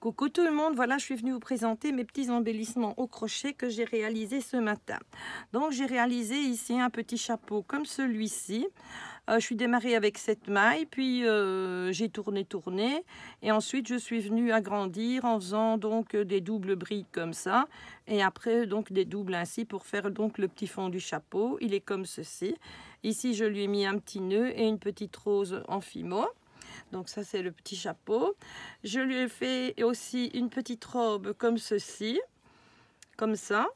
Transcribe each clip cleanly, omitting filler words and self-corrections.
Coucou tout le monde, voilà je suis venue vous présenter mes petits embellissements au crochet que j'ai réalisés ce matin. Donc j'ai réalisé ici un petit chapeau comme celui-ci. Je suis démarrée avec cette maille, puis j'ai tourné et ensuite je suis venue agrandir en faisant donc des doubles brides comme ça et après donc des doubles ainsi pour faire donc le petit fond du chapeau. Il est comme ceci. Ici je lui ai mis un petit nœud et une petite rose en fimo. Donc ça c'est le petit chapeau. Je lui ai fait aussi une petite robe comme ceci, comme ça,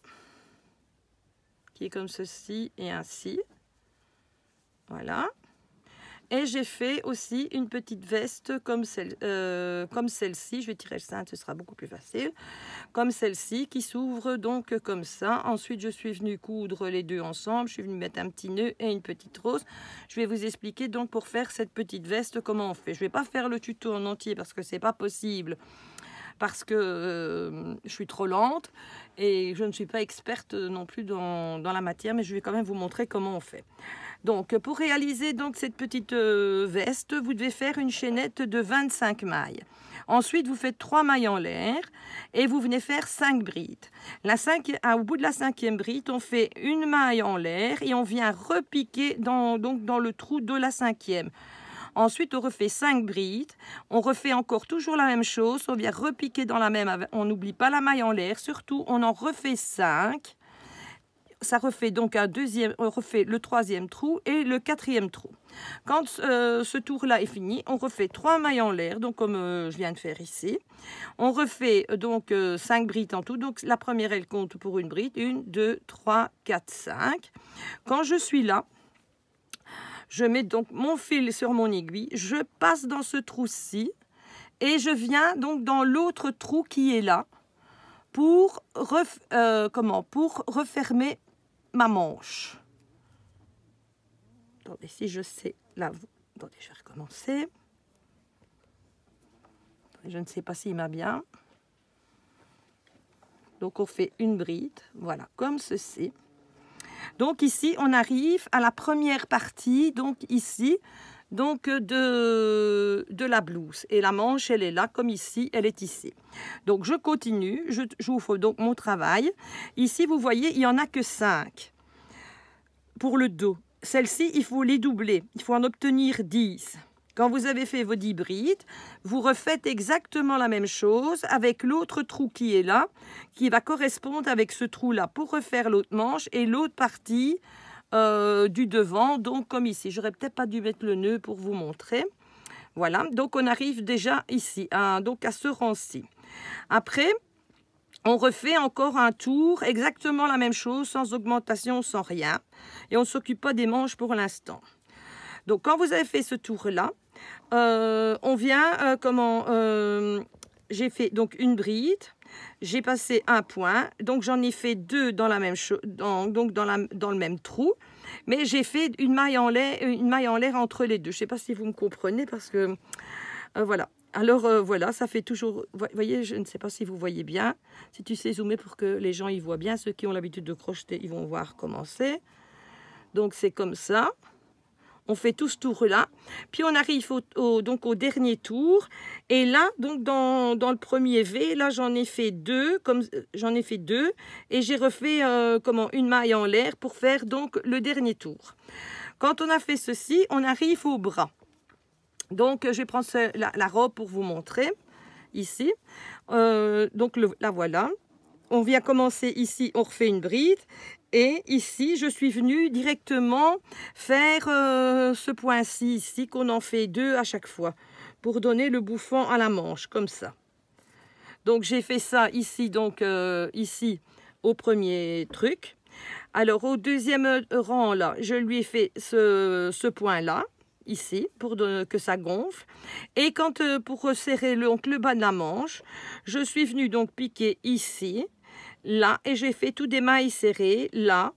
qui est comme ceci et ainsi. Voilà. Et j'ai fait aussi une petite veste comme celle-ci. Je vais tirer le cintre, ce sera beaucoup plus facile. Comme celle-ci qui s'ouvre donc comme ça. Ensuite, je suis venue coudre les deux ensemble. Je suis venue mettre un petit nœud et une petite rose. Je vais vous expliquer donc pour faire cette petite veste comment on fait. Je ne vais pas faire le tuto en entier parce que c'est pas possible. Parce que je suis trop lente et je ne suis pas experte non plus dans la matière, mais je vais quand même vous montrer comment on fait. Donc, pour réaliser donc cette petite veste, vous devez faire une chaînette de 25 mailles. Ensuite, vous faites 3 mailles en l'air et vous venez faire 5 brides. Au bout de la 5e bride, on fait une maille en l'air et on vient repiquer dans le trou de la 5e. Ensuite, on refait 5 brides. On refait encore toujours la même chose. On vient repiquer dans la même. On n'oublie pas la maille en l'air. Surtout, on en refait 5. Ça refait donc on refait le 3e trou et le 4e trou. Quand ce tour-là est fini, on refait 3 mailles en l'air, donc comme je viens de faire ici. On refait donc 5 brides en tout. Donc la première, elle compte pour une bride. 1, 2, 3, 4, 5. Quand je suis là, je mets donc mon fil sur mon aiguille, je passe dans ce trou-ci et je viens donc dans l'autre trou qui est là pour refermer ma manche. Attendez, si je sais, là, attendez, je vais recommencer. Je ne sais pas s'il m'a bien. Donc on fait une bride, voilà, comme ceci. Donc ici, on arrive à la première partie, donc ici, donc de la blouse. Et la manche, elle est là, comme ici, elle est ici. Donc je continue, j'ouvre donc mon travail. Ici, vous voyez, il n'y en a que 5 pour le dos. Celle-ci, il faut les doubler, il faut en obtenir 10. Quand vous avez fait vos 10 brides, vous refaites exactement la même chose avec l'autre trou qui est là, qui va correspondre avec ce trou-là pour refaire l'autre manche et l'autre partie du devant, donc comme ici. J'aurais peut-être pas dû mettre le nœud pour vous montrer. Voilà, donc on arrive déjà ici, donc à ce rang-ci. Après, on refait encore un tour, exactement la même chose, sans augmentation, sans rien. Et on ne s'occupe pas des manches pour l'instant. Donc quand vous avez fait ce tour-là, on vient, j'ai fait donc une bride, j'ai passé un point, donc j'en ai fait 2 dans la même chose, dans le même trou, mais j'ai fait une maille en l'air entre les deux. Je ne sais pas si vous me comprenez parce que voilà. Alors voilà, ça fait toujours, vous voyez, je ne sais pas si vous voyez bien, si tu sais zoomer pour que les gens y voient bien, ceux qui ont l'habitude de crocheter, ils vont voir comment c'est. Donc c'est comme ça. On fait tout ce tour-là, puis on arrive donc au dernier tour. Et là, donc dans le premier V, là j'en ai fait 2, et j'ai refait une maille en l'air pour faire donc le dernier tour. Quand on a fait ceci, on arrive au bras. Donc je vais prendre la robe pour vous montrer ici. Donc la voilà. On vient commencer ici, on refait une bride. Et ici, je suis venue directement faire ce point-ci, ici, qu'on en fait 2 à chaque fois, pour donner le bouffon à la manche, comme ça. Donc, j'ai fait ça ici, donc ici, au premier truc. Alors, au deuxième rang, là, je lui ai fait ce point-là, ici, pour que ça gonfle. Et pour resserrer le bas de la manche, je suis venue donc piquer ici, là, et j'ai fait tout des mailles serrées, là,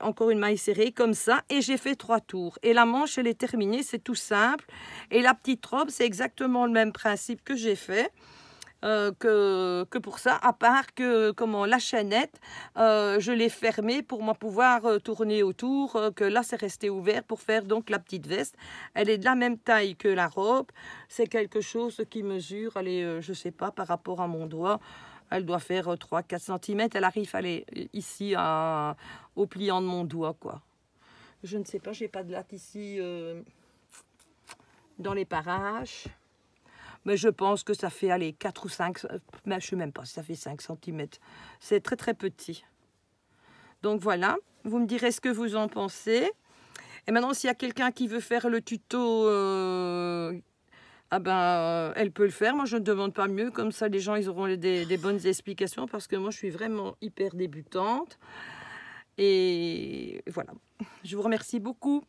encore une maille serrée, comme ça, et j'ai fait 3 tours. Et la manche, elle est terminée, c'est tout simple. Et la petite robe, c'est exactement le même principe que j'ai fait. que pour ça, à part que comment la chaînette, je l'ai fermée pour moi pouvoir tourner autour, que là c'est resté ouvert pour faire donc la petite veste. Elle est de la même taille que la robe, c'est quelque chose qui mesure, allez, je sais pas, par rapport à mon doigt, elle doit faire 3-4 cm, elle arrive, allez, ici au pliant de mon doigt, quoi. Je ne sais pas, j'ai pas de latte ici dans les parages. Mais je pense que ça fait, allez, 4 ou 5, mais je ne sais même pas si ça fait 5 cm. C'est très très petit. Donc voilà, vous me direz ce que vous en pensez. Et maintenant, s'il y a quelqu'un qui veut faire le tuto, elle peut le faire. Moi, je ne demande pas mieux. Comme ça, les gens, ils auront des bonnes explications. Parce que moi, je suis vraiment hyper débutante. Et voilà. Je vous remercie beaucoup.